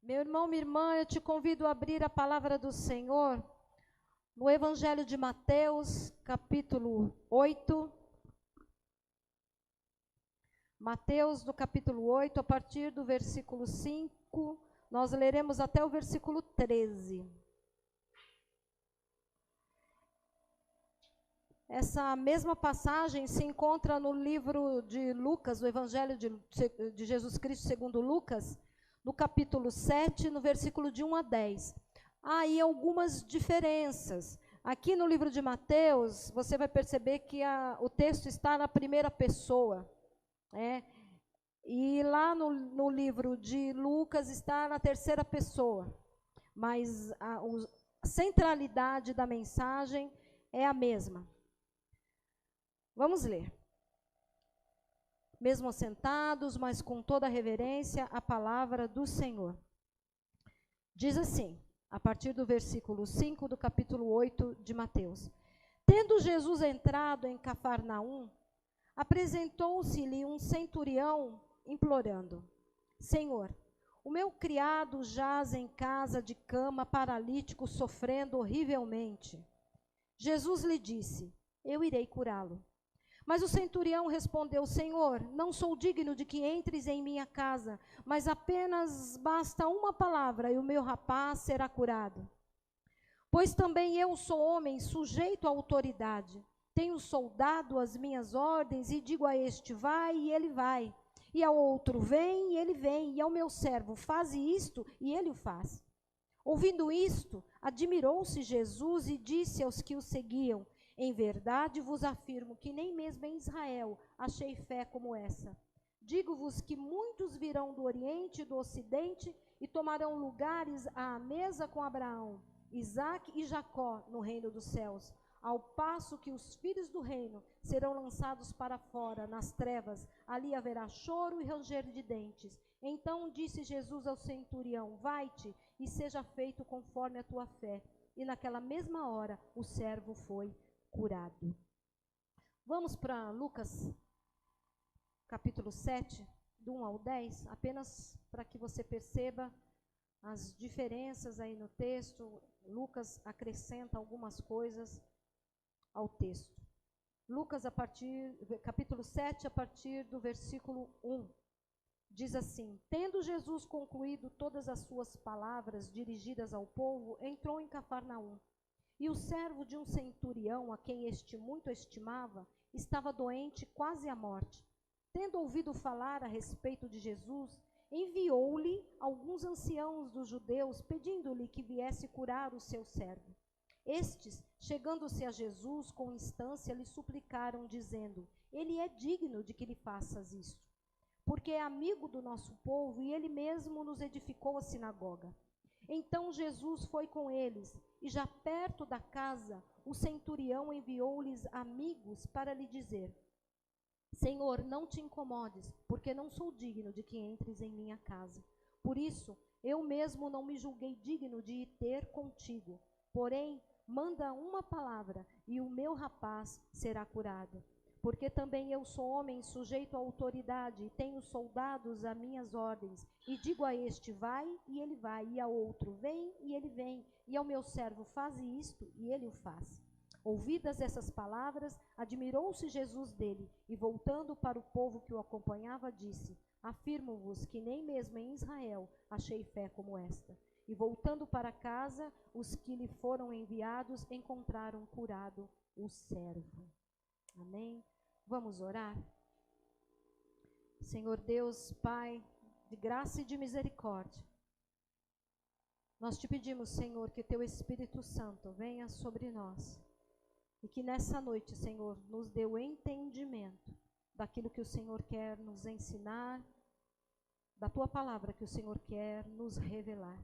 Meu irmão, minha irmã, eu te convido a abrir a palavra do Senhor no Evangelho de Mateus, capítulo 8. Mateus, no capítulo 8, a partir do versículo 5, nós leremos até o versículo 13. Essa mesma passagem se encontra no livro de Lucas, o Evangelho de Jesus Cristo segundo Lucas, no capítulo 7, no versículo de 1 a 10. Há aí algumas diferenças. Aqui no livro de Mateus, você vai perceber que o texto está na primeira pessoa, né? E lá no livro de Lucas está na terceira pessoa. Mas a centralidade da mensagem é a mesma. Vamos ler. Mesmo sentados, mas com toda a reverência, a palavra do Senhor. Diz assim, a partir do versículo 5 do capítulo 8 de Mateus. Tendo Jesus entrado em Cafarnaum, apresentou-se-lhe um centurião implorando: Senhor, o meu criado jaz em casa de cama, paralítico, sofrendo horrivelmente. Jesus lhe disse: eu irei curá-lo. Mas o centurião respondeu: Senhor, não sou digno de que entres em minha casa, mas apenas basta uma palavra e o meu rapaz será curado. Pois também eu sou homem sujeito à autoridade. Tenho soldado as minhas ordens e digo a este: vai, e ele vai. E ao outro: vem, e ele vem. E ao meu servo: faze isto, e ele o faz. Ouvindo isto, admirou-se Jesus e disse aos que o seguiam: em verdade vos afirmo que nem mesmo em Israel achei fé como essa. Digo-vos que muitos virão do Oriente e do Ocidente e tomarão lugares à mesa com Abraão, Isaque e Jacó no reino dos céus, ao passo que os filhos do reino serão lançados para fora, nas trevas. Ali haverá choro e ranger de dentes. Então disse Jesus ao centurião: vai-te e seja feito conforme a tua fé. E naquela mesma hora o servo foi curado. Vamos para Lucas, capítulo 7, do 1 ao 10, apenas para que você perceba as diferenças aí no texto. Lucas acrescenta algumas coisas ao texto. Lucas, capítulo 7, a partir do versículo 1, diz assim: tendo Jesus concluído todas as suas palavras dirigidas ao povo, entrou em Cafarnaum. E o servo de um centurião, a quem este muito estimava, estava doente quase à morte. Tendo ouvido falar a respeito de Jesus, enviou-lhe alguns anciãos dos judeus, pedindo-lhe que viesse curar o seu servo. Estes, chegando-se a Jesus com instância, lhe suplicaram, dizendo: ele é digno de que lhe faças isto, porque é amigo do nosso povo e ele mesmo nos edificou a sinagoga. Então Jesus foi com eles, e já perto da casa, o centurião enviou-lhes amigos para lhe dizer: Senhor, não te incomodes, porque não sou digno de que entres em minha casa. Por isso, eu mesmo não me julguei digno de ir ter contigo. Porém, manda uma palavra, e o meu rapaz será curado. Porque também eu sou homem sujeito à autoridade, e tenho soldados a minhas ordens. E digo a este: vai, e ele vai. E ao outro: vem, e ele vem. E ao meu servo: faze isto, e ele o faz. Ouvidas essas palavras, admirou-se Jesus dele, e voltando para o povo que o acompanhava, disse: afirmo-vos que nem mesmo em Israel achei fé como esta. E voltando para casa, os que lhe foram enviados encontraram curado o servo. Amém? Vamos orar? Senhor Deus, Pai, de graça e de misericórdia, nós te pedimos, Senhor, que teu Espírito Santo venha sobre nós e que nessa noite, Senhor, nos dê o entendimento daquilo que o Senhor quer nos ensinar, da tua palavra que o Senhor quer nos revelar.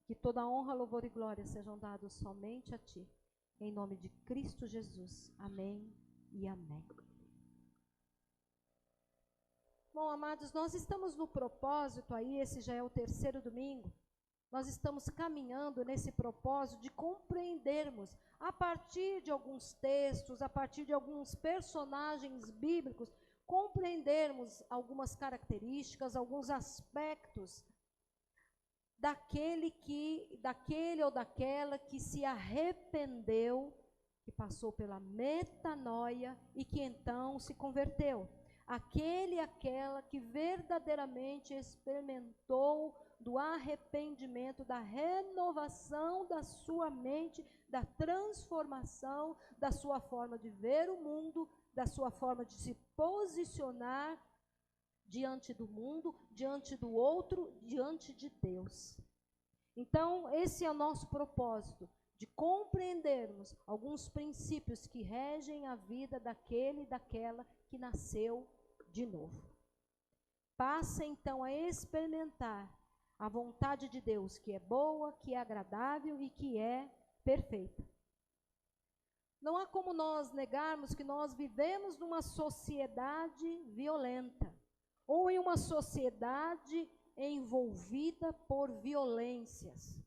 Que toda honra, louvor e glória sejam dados somente a ti. Em nome de Cristo Jesus. Amém e amém. Bom, amados, nós estamos no propósito aí, esse já é o terceiro domingo. Nós estamos caminhando nesse propósito de compreendermos, a partir de alguns textos, a partir de alguns personagens bíblicos, compreendermos algumas características, alguns aspectos daquele ou daquela que se arrependeu, que passou pela metanoia e que então se converteu. Aquele e aquela que verdadeiramente experimentou do arrependimento, da renovação da sua mente, da transformação da sua forma de ver o mundo, da sua forma de se posicionar diante do mundo, diante do outro, diante de Deus. Então, esse é o nosso propósito, de compreendermos alguns princípios que regem a vida daquele e daquela que nasceu de novo. Passa então a experimentar a vontade de Deus, que é boa, que é agradável e que é perfeita. Não há como nós negarmos que nós vivemos numa sociedade violenta, ou em uma sociedade envolvida por violências.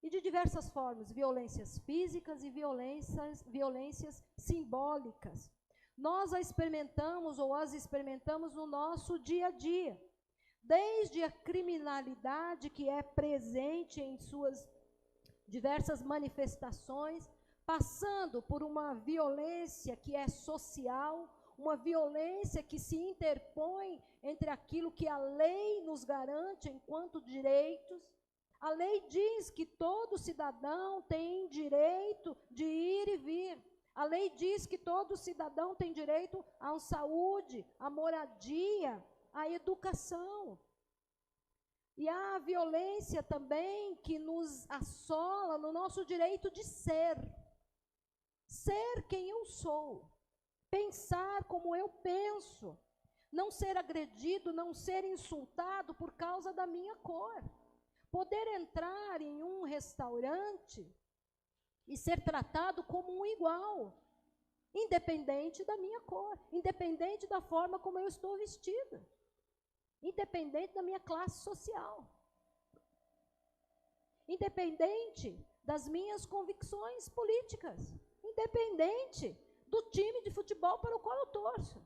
E de diversas formas, violências físicas e violências simbólicas. Nós as experimentamos no nosso dia a dia. Desde a criminalidade que é presente em suas diversas manifestações, passando por uma violência que é social, uma violência que se interpõe entre aquilo que a lei nos garante enquanto direitos. A lei diz que todo cidadão tem direito de ir e vir. A lei diz que todo cidadão tem direito à saúde, à moradia, à educação. E há a violência também que nos assola no nosso direito de ser. Ser quem eu sou. Pensar como eu penso. Não ser agredido, não ser insultado por causa da minha cor. Poder entrar em um restaurante e ser tratado como um igual, independente da minha cor, independente da forma como eu estou vestida, independente da minha classe social, independente das minhas convicções políticas, independente do time de futebol para o qual eu torço.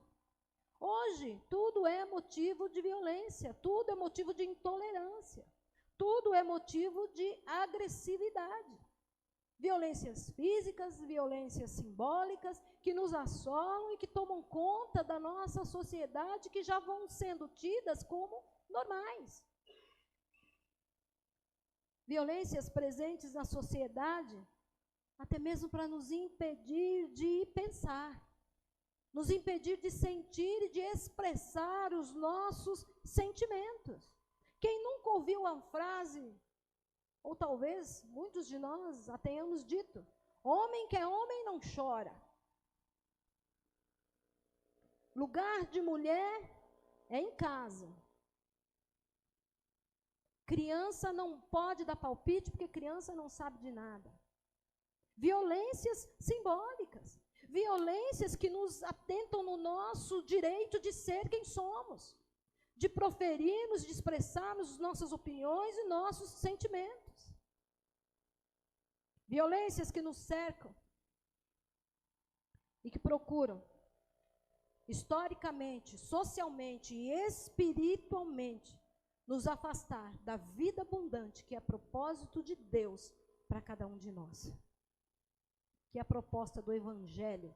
Hoje, tudo é motivo de violência, tudo é motivo de intolerância, tudo é motivo de agressividade. Violências físicas, violências simbólicas, que nos assolam e que tomam conta da nossa sociedade, que já vão sendo tidas como normais. Violências presentes na sociedade, até mesmo para nos impedir de pensar, nos impedir de sentir e de expressar os nossos sentimentos. Quem nunca ouviu a frase, ou talvez muitos de nós a tenhamos dito, homem que é homem não chora. Lugar de mulher é em casa. Criança não pode dar palpite porque criança não sabe de nada. Violências simbólicas. Violências que nos atentam no nosso direito de ser quem somos. De proferirmos, de expressarmos nossas opiniões e nossos sentimentos. Violências que nos cercam e que procuram, historicamente, socialmente e espiritualmente, nos afastar da vida abundante que é propósito de Deus para cada um de nós. Que é a proposta do Evangelho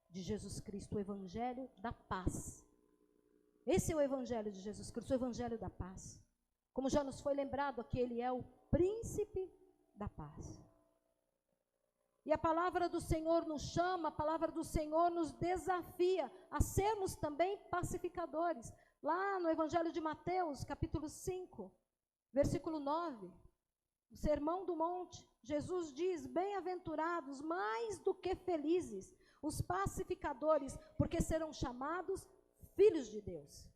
de Jesus Cristo, o Evangelho da paz. Esse é o Evangelho de Jesus Cristo, o Evangelho da paz. Como já nos foi lembrado aqui, ele é o príncipe da paz. E a palavra do Senhor nos chama, a palavra do Senhor nos desafia a sermos também pacificadores. Lá no Evangelho de Mateus, capítulo 5, versículo 9, o Sermão do Monte, Jesus diz, bem-aventurados, mais do que felizes, os pacificadores, porque serão chamados filhos de Deus.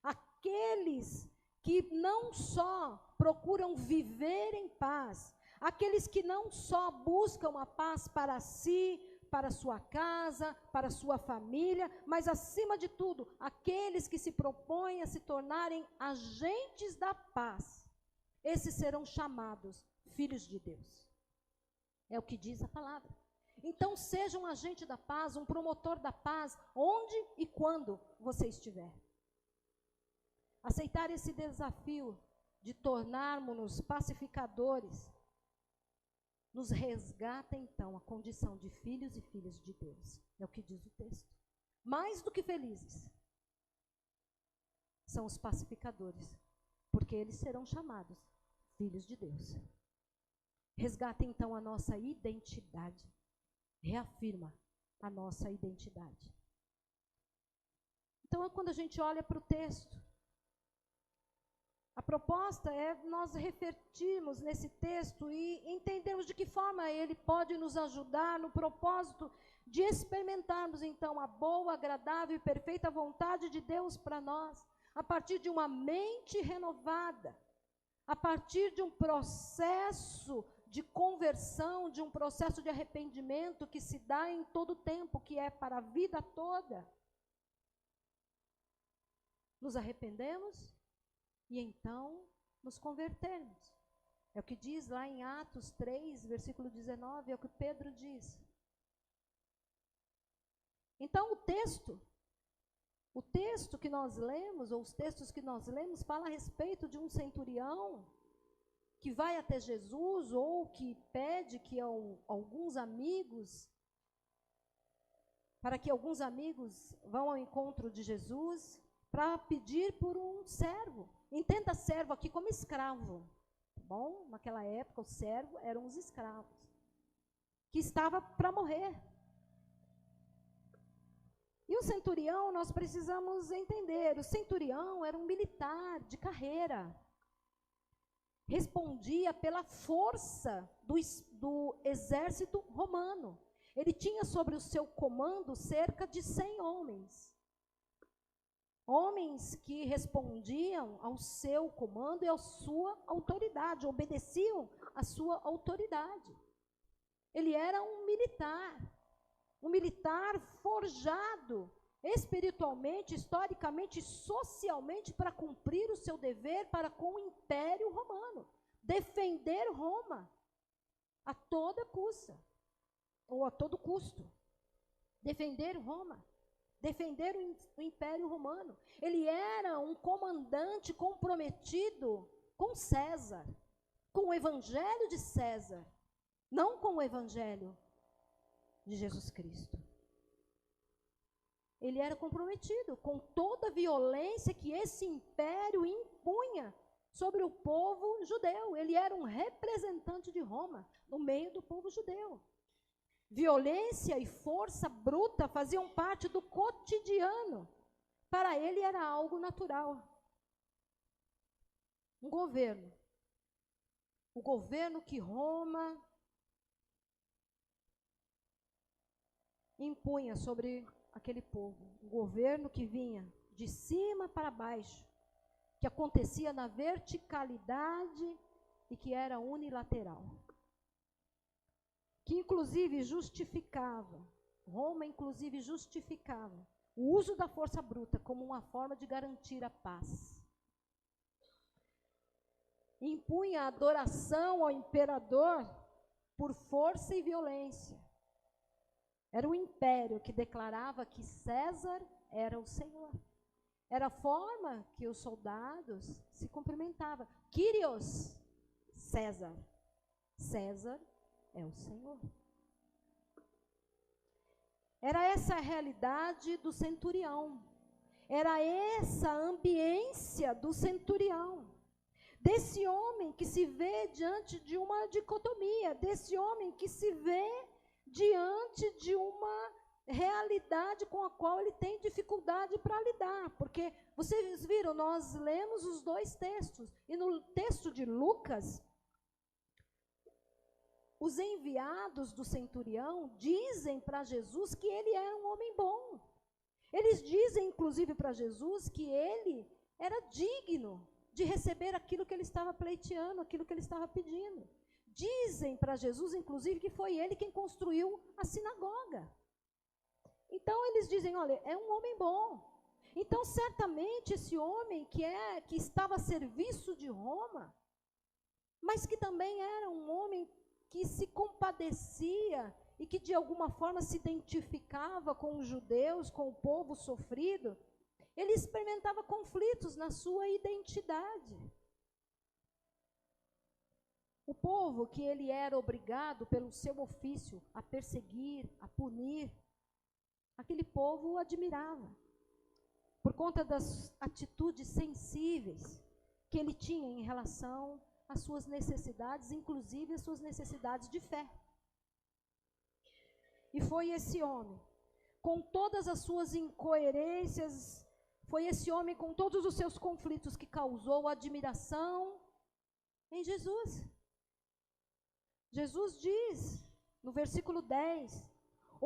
Aqueles que não só procuram viver em paz, aqueles que não só buscam a paz para si, para sua casa, para sua família, mas acima de tudo, aqueles que se propõem a se tornarem agentes da paz, esses serão chamados filhos de Deus. É o que diz a palavra. Então, seja um agente da paz, um promotor da paz, onde e quando você estiver. Aceitar esse desafio de tornarmos-nos pacificadores, nos resgata então a condição de filhos e filhas de Deus. É o que diz o texto. Mais do que felizes são os pacificadores, porque eles serão chamados filhos de Deus. Resgata então a nossa identidade. Reafirma a nossa identidade. Então, quando a gente olha para o texto, a proposta é nós refletirmos nesse texto e entendermos de que forma ele pode nos ajudar no propósito de experimentarmos, então, a boa, agradável e perfeita vontade de Deus para nós, a partir de uma mente renovada, a partir de um processo de conversão, de um processo de arrependimento que se dá em todo o tempo, que é para a vida toda. Nos arrependemos e então nos convertemos. É o que diz lá em Atos 3, versículo 19, é o que Pedro diz. Então o texto que nós lemos, ou os textos que nós lemos, fala a respeito de um centurião que vai até Jesus, ou que pede que alguns amigos, para que alguns amigos vão ao encontro de Jesus, para pedir por um servo. Entenda servo aqui como escravo. Bom, naquela época, o servo eram os escravos, que estava para morrer. E o centurião, nós precisamos entender, o centurião era um militar de carreira. Respondia pela força do exército romano. Ele tinha sobre o seu comando cerca de 100 homens. Homens que respondiam ao seu comando e à sua autoridade, obedeciam à sua autoridade. Ele era um militar forjado espiritualmente, historicamente, socialmente, para cumprir o seu dever para com o Império Romano, defender Roma a toda custa, ou a todo custo, defender Roma, defender o Império Romano. Ele era um comandante comprometido com César, com o Evangelho de César, não com o Evangelho de Jesus Cristo. Ele era comprometido com toda a violência que esse império impunha sobre o povo judeu. Ele era um representante de Roma no meio do povo judeu. Violência e força bruta faziam parte do cotidiano. Para ele era algo natural. Um governo. O governo que Roma impunha sobre aquele povo, um governo que vinha de cima para baixo, que acontecia na verticalidade e que era unilateral, que inclusive justificava, Roma inclusive justificava o uso da força bruta como uma forma de garantir a paz. Impunha a adoração ao imperador por força e violência. Era um império que declarava que César era o Senhor. Era a forma que os soldados se cumprimentavam. Kyrios, César. César é o Senhor. Era essa a realidade do centurião. Era essa a ambiência do centurião. Desse homem que se vê diante de uma dicotomia. Desse homem que se vê diante de uma realidade com a qual ele tem dificuldade para lidar. Porque, vocês viram, nós lemos os dois textos. E no texto de Lucas, os enviados do centurião dizem para Jesus que ele era um homem bom. Eles dizem, inclusive, para Jesus que ele era digno de receber aquilo que ele estava pleiteando, aquilo que ele estava pedindo. Dizem para Jesus, inclusive, que foi ele quem construiu a sinagoga. Então, eles dizem, olha, é um homem bom. Então, certamente, esse homem que estava a serviço de Roma, mas que também era um homem que se compadecia e que, de alguma forma, se identificava com os judeus, com o povo sofrido, ele experimentava conflitos na sua identidade. O povo que ele era obrigado pelo seu ofício a perseguir, a punir, aquele povo o admirava, por conta das atitudes sensíveis que ele tinha em relação às suas necessidades, inclusive as suas necessidades de fé. E foi esse homem, com todas as suas incoerências, foi esse homem com todos os seus conflitos que causou admiração em Jesus. Jesus diz, no versículo 10,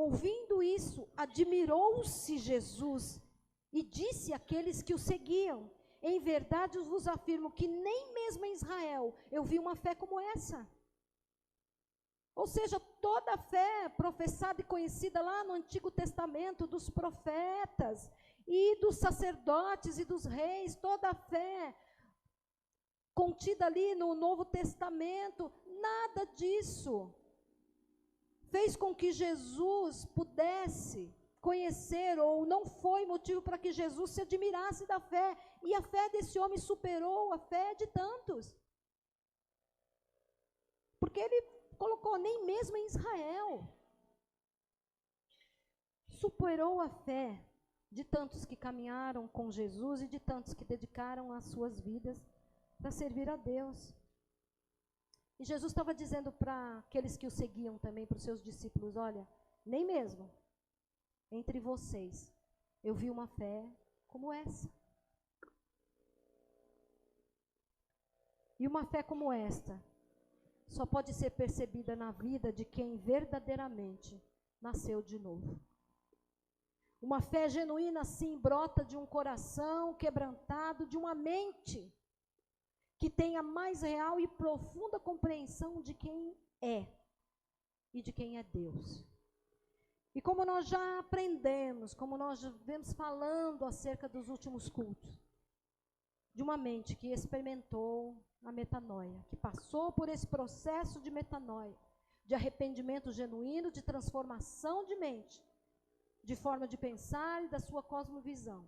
ouvindo isso, admirou-se Jesus e disse àqueles que o seguiam: em verdade eu vos afirmo que nem mesmo em Israel eu vi uma fé como essa. Ou seja, toda a fé professada e conhecida lá no Antigo Testamento, dos profetas e dos sacerdotes e dos reis, toda a fé contida ali no Novo Testamento, nada disso fez com que Jesus pudesse conhecer, ou não foi motivo para que Jesus se admirasse da fé. E a fé desse homem superou a fé de tantos. Porque ele colocou nem mesmo em Israel. Superou a fé de tantos que caminharam com Jesus e de tantos que dedicaram as suas vidas para servir a Deus. E Jesus estava dizendo para aqueles que o seguiam também, para os seus discípulos: olha, nem mesmo entre vocês eu vi uma fé como essa. E uma fé como esta só pode ser percebida na vida de quem verdadeiramente nasceu de novo. Uma fé genuína, sim, brota de um coração quebrantado, de uma mente que tenha mais real e profunda compreensão de quem é e de quem é Deus. E como nós já aprendemos, como nós já vemos falando acerca dos últimos cultos, de uma mente que experimentou a metanoia, que passou por esse processo de metanoia, de arrependimento genuíno, de transformação de mente, de forma de pensar e da sua cosmovisão.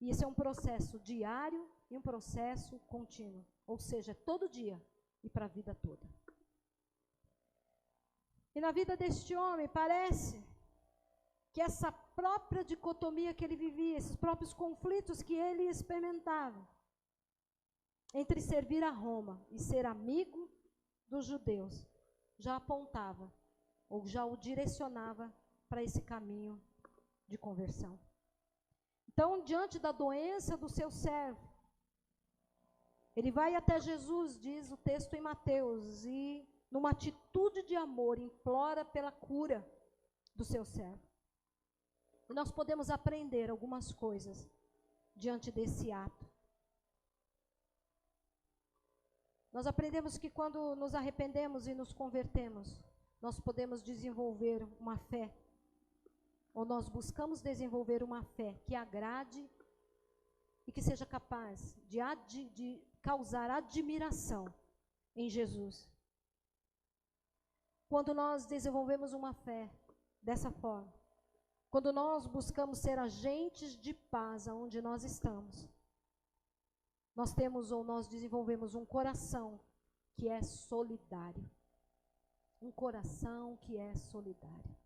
E esse é um processo diário e um processo contínuo, ou seja, todo dia e para a vida toda. E na vida deste homem, parece que essa própria dicotomia que ele vivia, esses próprios conflitos que ele experimentava, entre servir a Roma e ser amigo dos judeus, já apontava, ou já o direcionava para esse caminho de conversão. Então, diante da doença do seu servo, ele vai até Jesus, diz o texto em Mateus, e numa atitude de amor, implora pela cura do seu servo. E nós podemos aprender algumas coisas diante desse ato. Nós aprendemos que quando nos arrependemos e nos convertemos, nós podemos desenvolver uma fé, ou nós buscamos desenvolver uma fé que agrade e que seja capaz de causar admiração em Jesus. Quando nós desenvolvemos uma fé dessa forma, quando nós buscamos ser agentes de paz aonde nós estamos, nós temos ou nós desenvolvemos um coração que é solidário. Um coração que é solidário.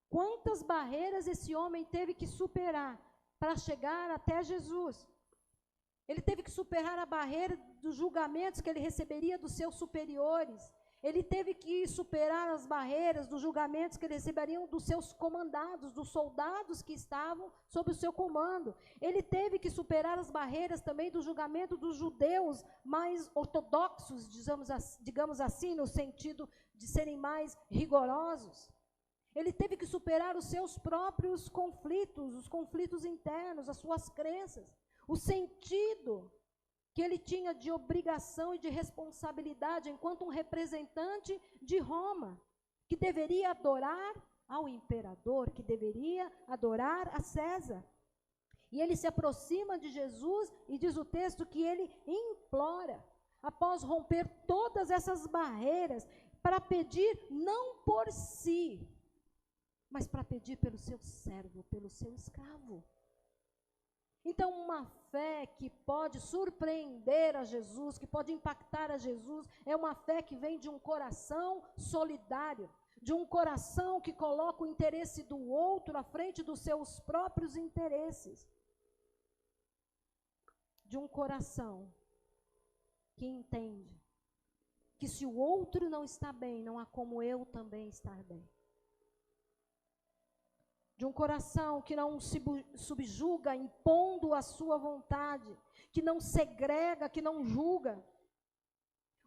Quantas barreiras esse homem teve que superar para chegar até Jesus? Ele teve que superar a barreira dos julgamentos que ele receberia dos seus superiores. Ele teve que superar as barreiras dos julgamentos que ele receberia dos seus comandados, dos soldados que estavam sob o seu comando. Ele teve que superar as barreiras também do julgamento dos judeus mais ortodoxos, digamos assim, no sentido de serem mais rigorosos. Ele teve que superar os seus próprios conflitos, os conflitos internos, as suas crenças, o sentido que ele tinha de obrigação e de responsabilidade enquanto um representante de Roma, que deveria adorar ao imperador, que deveria adorar a César. E ele se aproxima de Jesus e diz o texto que ele implora, após romper todas essas barreiras, para pedir não por si, mas para pedir pelo seu servo, pelo seu escravo. Então, uma fé que pode surpreender a Jesus, que pode impactar a Jesus, é uma fé que vem de um coração solidário, de um coração que coloca o interesse do outro à frente dos seus próprios interesses. De um coração que entende que se o outro não está bem, não há como eu também estar bem. De um coração que não se subjuga impondo a sua vontade, que não segrega, que não julga.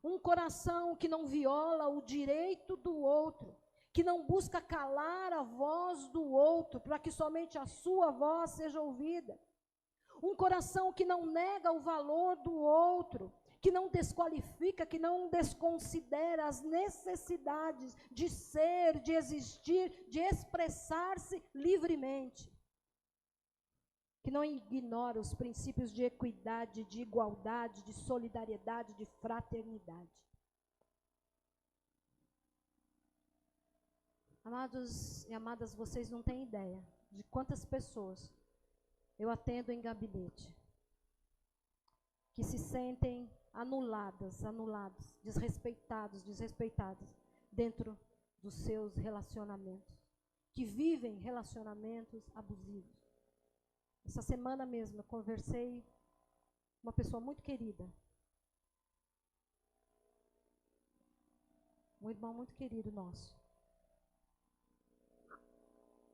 Um coração que não viola o direito do outro, que não busca calar a voz do outro, para que somente a sua voz seja ouvida. Um coração que não nega o valor do outro, que não desqualifica, que não desconsidera as necessidades de ser, de existir, de expressar-se livremente. Que não ignora os princípios de equidade, de igualdade, de solidariedade, de fraternidade. Amados e amadas, vocês não têm ideia de quantas pessoas eu atendo em gabinete que se sentem anulados, desrespeitados dentro dos seus relacionamentos, que vivem relacionamentos abusivos. Essa semana mesmo eu conversei com uma pessoa muito querida, um irmão muito querido nosso,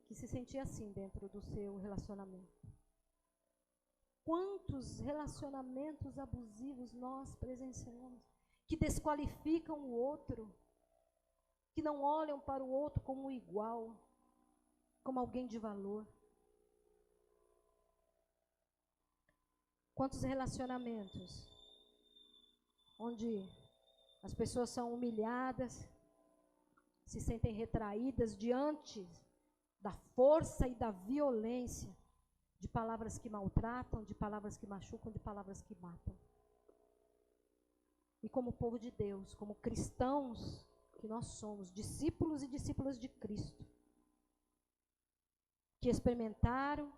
que se sentia assim dentro do seu relacionamento. Quantos relacionamentos abusivos nós presenciamos, que desqualificam o outro, que não olham para o outro como igual, como alguém de valor. Quantos relacionamentos onde as pessoas são humilhadas, se sentem retraídas diante da força e da violência, de palavras que maltratam, de palavras que machucam, de palavras que matam. E como povo de Deus, como cristãos que nós somos, discípulos e discípulas de Cristo, que experimentaram,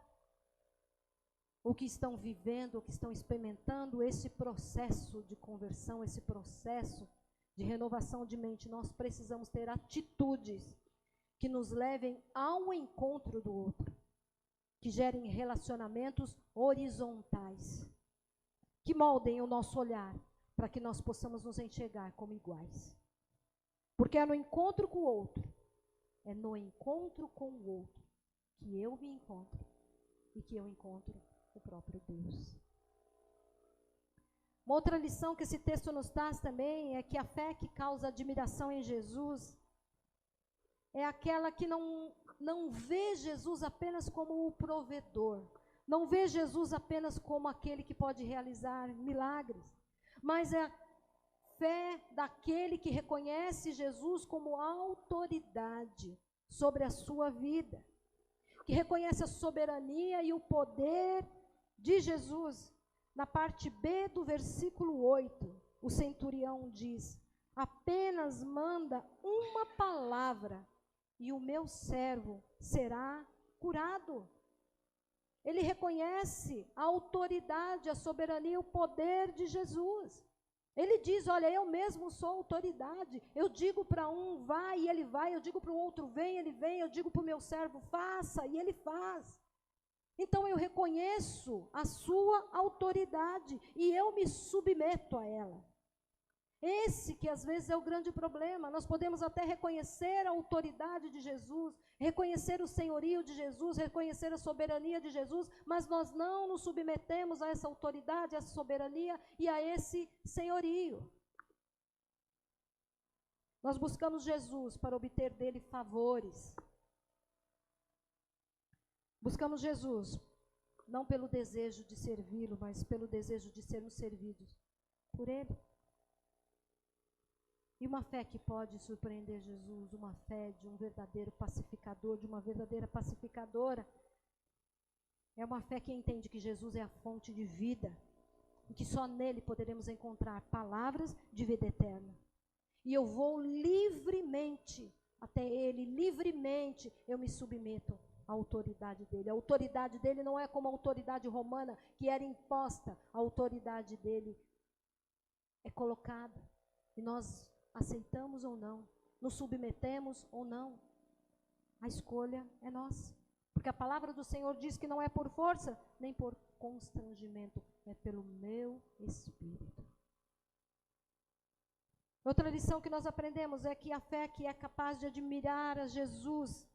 ou que estão vivendo, ou que estão experimentando esse processo de conversão, esse processo de renovação de mente, nós precisamos ter atitudes que nos levem ao encontro do outro, que gerem relacionamentos horizontais, que moldem o nosso olhar para que nós possamos nos enxergar como iguais. Porque é no encontro com o outro, é no encontro com o outro que eu me encontro e que eu encontro o próprio Deus. Uma outra lição que esse texto nos traz também é que a fé que causa admiração em Jesus é aquela que não vê Jesus apenas como o provedor, não vê Jesus apenas como aquele que pode realizar milagres, mas é a fé daquele que reconhece Jesus como autoridade sobre a sua vida, que reconhece a soberania e o poder de Jesus. Na parte B do versículo 8, o centurião diz: apenas manda uma palavra e o meu servo será curado. Ele reconhece a autoridade, a soberania, o poder de Jesus. Ele diz: olha, eu mesmo sou autoridade. Eu digo para um, vai, e ele vai. Eu digo para o outro, vem, ele vem. Eu digo para o meu servo, faça, e ele faz. Então eu reconheço a sua autoridade e eu me submeto a ela. Esse que às vezes é o grande problema. Nós podemos até reconhecer a autoridade de Jesus, reconhecer o senhorio de Jesus, reconhecer a soberania de Jesus, mas nós não nos submetemos a essa autoridade, a essa soberania e a esse senhorio. Nós buscamos Jesus para obter dele favores. Buscamos Jesus não pelo desejo de servi-lo, mas pelo desejo de sermos servidos por ele. E uma fé que pode surpreender Jesus, uma fé de um verdadeiro pacificador, de uma verdadeira pacificadora, é uma fé que entende que Jesus é a fonte de vida e que só nele poderemos encontrar palavras de vida eterna. E eu vou livremente até ele, livremente eu me submeto a autoridade dele. A autoridade dele não é como a autoridade romana, que era imposta. A autoridade dele é colocada. E nós aceitamos ou não, nos submetemos ou não. A escolha é nossa. Porque a palavra do Senhor diz que não é por força, nem por constrangimento, é pelo meu Espírito. Outra lição que nós aprendemos é que a fé que é capaz de admirar a Jesus,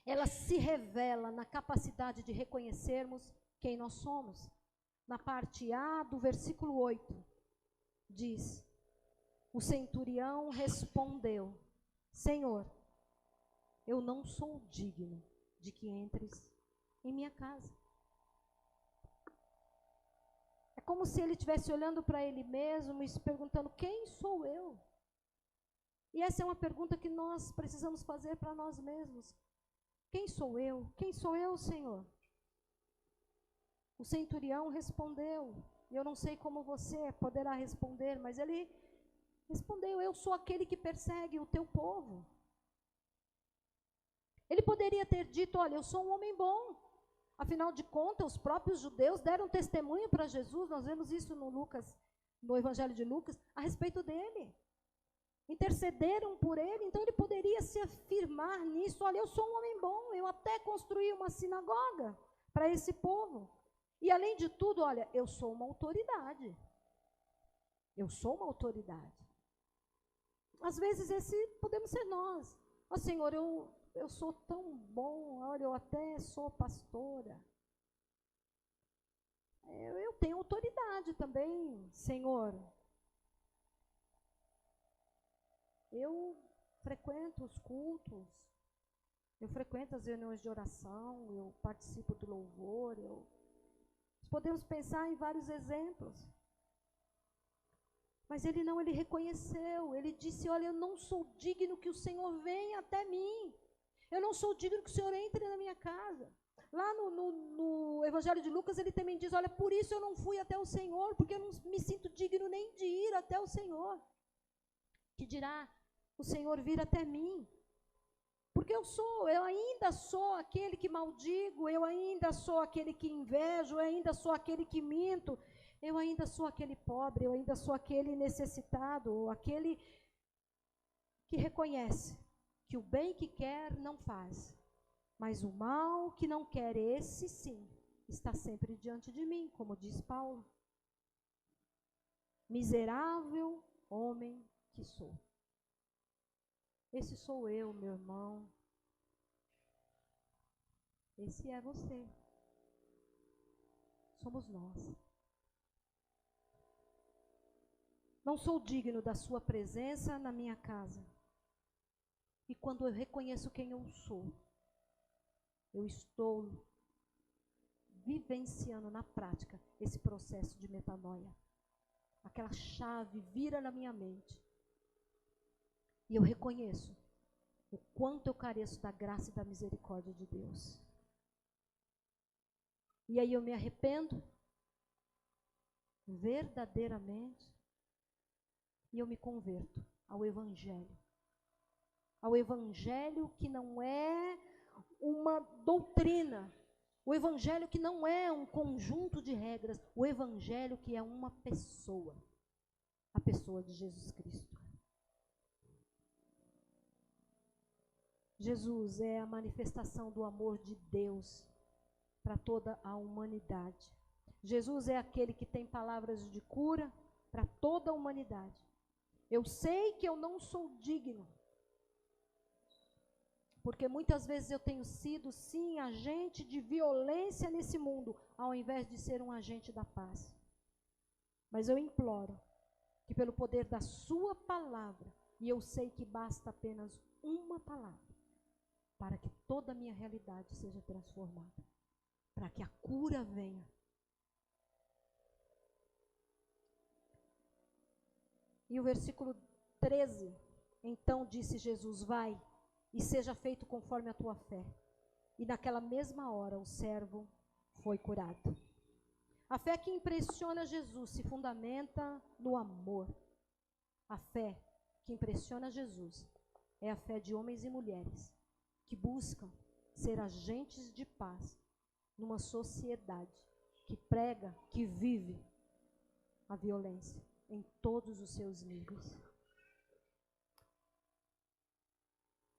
ela se revela na capacidade de reconhecermos quem nós somos. Na parte A do versículo 8, diz: o centurião respondeu: Senhor, eu não sou digno de que entres em minha casa. É como se ele estivesse olhando para ele mesmo e se perguntando: quem sou eu? E essa é uma pergunta que nós precisamos fazer para nós mesmos. Quem sou eu? Quem sou eu, Senhor? O centurião respondeu, e eu não sei como você poderá responder, mas ele respondeu: eu sou aquele que persegue o teu povo. Ele poderia ter dito: olha, eu sou um homem bom. Afinal de contas, os próprios judeus deram testemunho para Jesus, nós vemos isso no Evangelho de Lucas, a respeito dele. Intercederam por ele, então ele poderia se afirmar nisso: olha, eu sou um homem bom, eu até construí uma sinagoga para esse povo. E além de tudo, olha, eu sou uma autoridade. Eu sou uma autoridade. Às vezes podemos ser nós. Ó Senhor, eu sou tão bom, olha, eu até sou pastora. Eu tenho autoridade também, Senhor. Eu frequento os cultos, eu frequento as reuniões de oração, eu participo do louvor, podemos pensar em vários exemplos. Mas ele não, ele reconheceu, ele disse: olha, eu não sou digno que o Senhor venha até mim. Eu não sou digno que o Senhor entre na minha casa. Lá no Evangelho de Lucas, ele também diz: olha, por isso eu não fui até o Senhor, porque eu não me sinto digno nem de ir até o Senhor. Que dirá o Senhor vir até mim? Porque eu ainda sou aquele que maldigo, eu ainda sou aquele que invejo, eu ainda sou aquele que minto, eu ainda sou aquele pobre, eu ainda sou aquele necessitado, ou aquele que reconhece que o bem que quer não faz, mas o mal que não quer, esse sim, está sempre diante de mim, como diz Paulo. Miserável homem que sou. Esse sou eu, meu irmão. Esse é você. Somos nós. Não sou digno da sua presença na minha casa. E quando eu reconheço quem eu sou, eu estou vivenciando na prática esse processo de metanoia. Aquela chave vira na minha mente. E eu reconheço o quanto eu careço da graça e da misericórdia de Deus. E aí eu me arrependo verdadeiramente e eu me converto ao Evangelho. Ao Evangelho que não é uma doutrina, o Evangelho que não é um conjunto de regras, o Evangelho que é uma pessoa, a pessoa de Jesus Cristo. Jesus é a manifestação do amor de Deus para toda a humanidade. Jesus é aquele que tem palavras de cura para toda a humanidade. Eu sei que eu não sou digno, porque muitas vezes eu tenho sido, sim, agente de violência nesse mundo, ao invés de ser um agente da paz. Mas eu imploro que pelo poder da sua palavra, e eu sei que basta apenas uma palavra, para que toda a minha realidade seja transformada, para que a cura venha. E o versículo 13, então disse Jesus: vai, e seja feito conforme a tua fé. E naquela mesma hora o servo foi curado. A fé que impressiona Jesus se fundamenta no amor. A fé que impressiona Jesus é a fé de homens e mulheres que buscam ser agentes de paz numa sociedade que prega, que vive a violência em todos os seus níveis.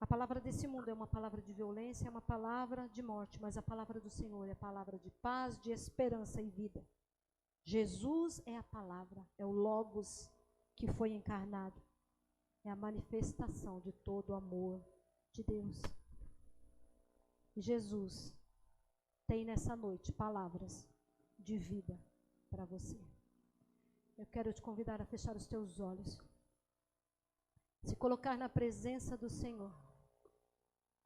A palavra desse mundo é uma palavra de violência, é uma palavra de morte, mas a palavra do Senhor é a palavra de paz, de esperança e vida. Jesus é a palavra, é o Logos que foi encarnado, é a manifestação de todo o amor de Deus. E Jesus tem nessa noite palavras de vida para você. Eu quero te convidar a fechar os teus olhos, se colocar na presença do Senhor.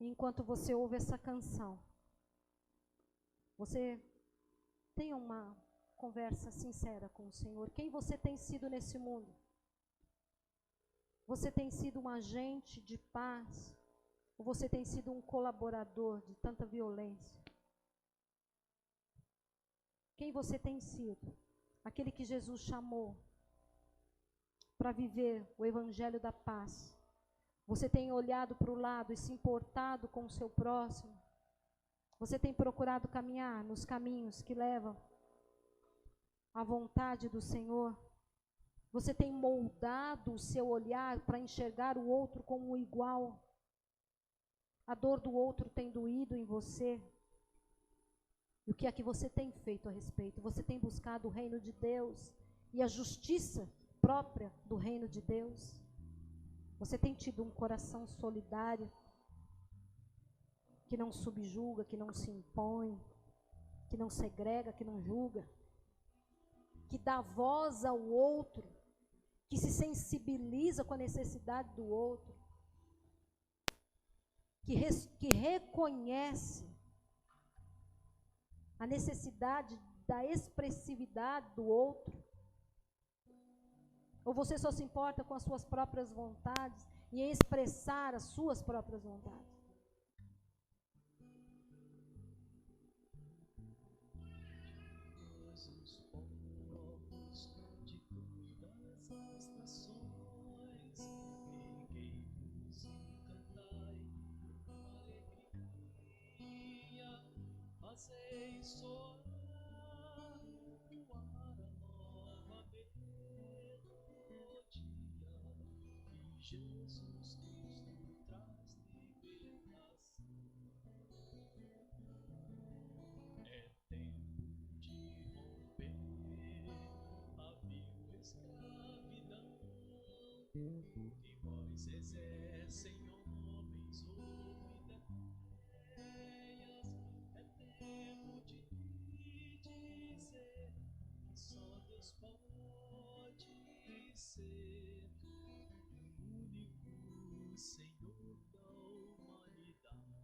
E enquanto você ouve essa canção, você tenha uma conversa sincera com o Senhor. Quem você tem sido nesse mundo? Você tem sido um agente de paz? Ou você tem sido um colaborador de tanta violência? Quem você tem sido? Aquele que Jesus chamou para viver o evangelho da paz. Você tem olhado para o lado e se importado com o seu próximo? Você tem procurado caminhar nos caminhos que levam à vontade do Senhor? Você tem moldado o seu olhar para enxergar o outro como igual? A dor do outro tem doído em você? E o que é que você tem feito a respeito? Você tem buscado o reino de Deus e a justiça própria do reino de Deus? Você tem tido um coração solidário, que não subjuga, que não se impõe, que não segrega, que não julga, que dá voz ao outro, que se sensibiliza com a necessidade do outro, que reconhece a necessidade da expressividade do outro? Ou você só se importa com as suas próprias vontades e em expressar as suas próprias vontades? Fazei soar no ar a nova melodia que Jesus Cristo traz libertação. É tempo de romper a vil escravidão que vós exercem, homens ou ideias. É tempo de dizer que só Deus pode ser o único Senhor da humanidade.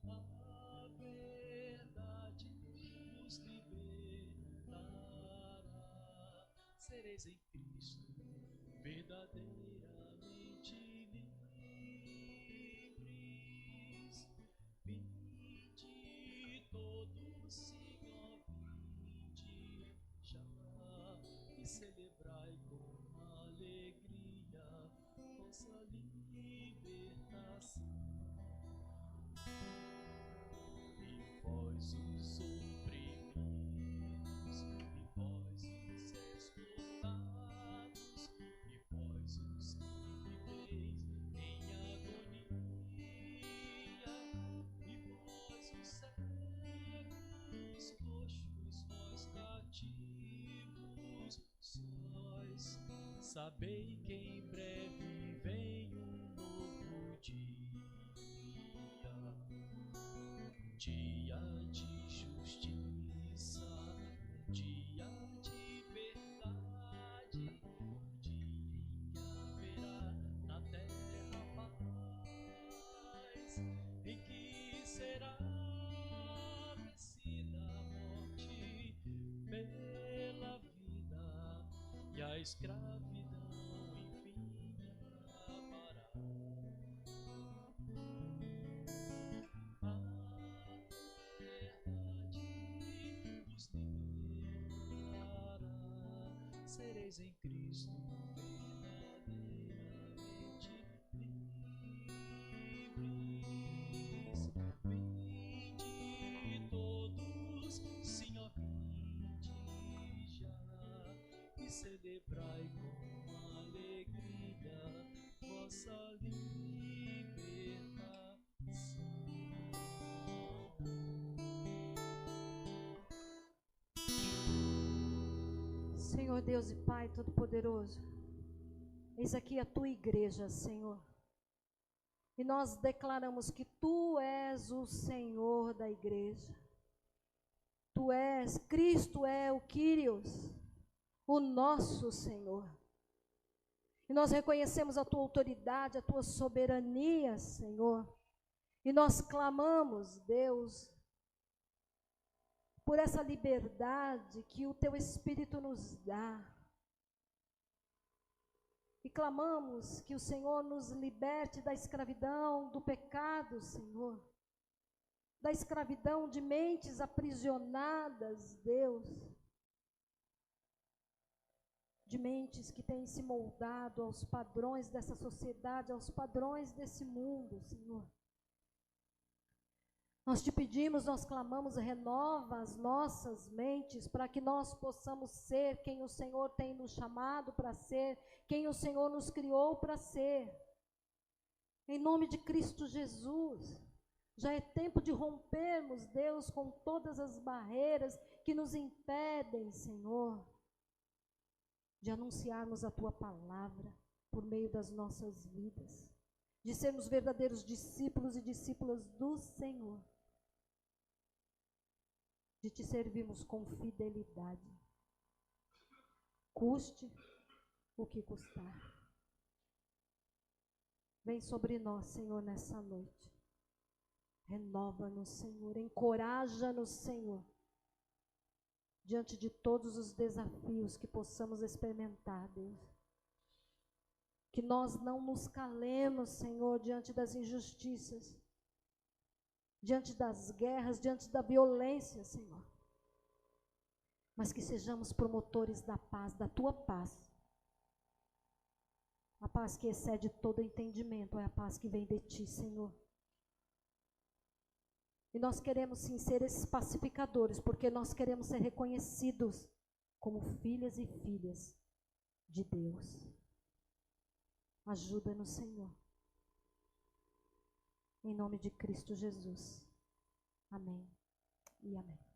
A verdade vos libertará. Sereis em Cristo verdadeiramente livres. Vinde todos, Senhor, vinde já e celebrai com alegria vossa libertação. E vós os oprimidos, e vós os explorados, e vós os que viveis em agonia, e vós os cegos, coxos, vós cativos, sóis, sabei que em breve vem um novo dia de justiça, dia de verdade, dia em que haverá na terra paz, em que será vencida a morte pela vida e a escravidão enfim acabará. Sereis em Cristo verdadeiramente livres. celebrai com alegria vossa libertação. Senhor Deus e Pai Todo-Poderoso, eis aqui a tua igreja, Senhor. E nós declaramos que tu és o Senhor da igreja. Tu és, Cristo é o Kyrios, o nosso Senhor. E nós reconhecemos a tua autoridade, a tua soberania, Senhor. E nós clamamos, Deus, por essa liberdade que o teu Espírito nos dá. E clamamos que o Senhor nos liberte da escravidão, do pecado, Senhor. Da escravidão de mentes aprisionadas, Deus. De mentes que têm se moldado aos padrões dessa sociedade, aos padrões desse mundo, Senhor. Nós te pedimos, nós clamamos, renova as nossas mentes para que nós possamos ser quem o Senhor tem nos chamado para ser, quem o Senhor nos criou para ser. Em nome de Cristo Jesus, já é tempo de rompermos, Deus, com todas as barreiras que nos impedem, Senhor, de anunciarmos a Tua palavra por meio das nossas vidas, de sermos verdadeiros discípulos e discípulas do Senhor, de Te servirmos com fidelidade, custe o que custar. Vem sobre nós, Senhor, nessa noite. Renova-nos, Senhor, encoraja-nos, Senhor, diante de todos os desafios que possamos experimentar, Deus. Que nós não nos calemos, Senhor, diante das injustiças, diante das guerras, diante da violência, Senhor. Mas que sejamos promotores da paz, da Tua paz. A paz que excede todo entendimento é a paz que vem de Ti, Senhor. E nós queremos sim ser esses pacificadores, porque nós queremos ser reconhecidos como filhas e filhas de Deus. Ajuda-nos, Senhor. Em nome de Cristo Jesus. Amém e amém.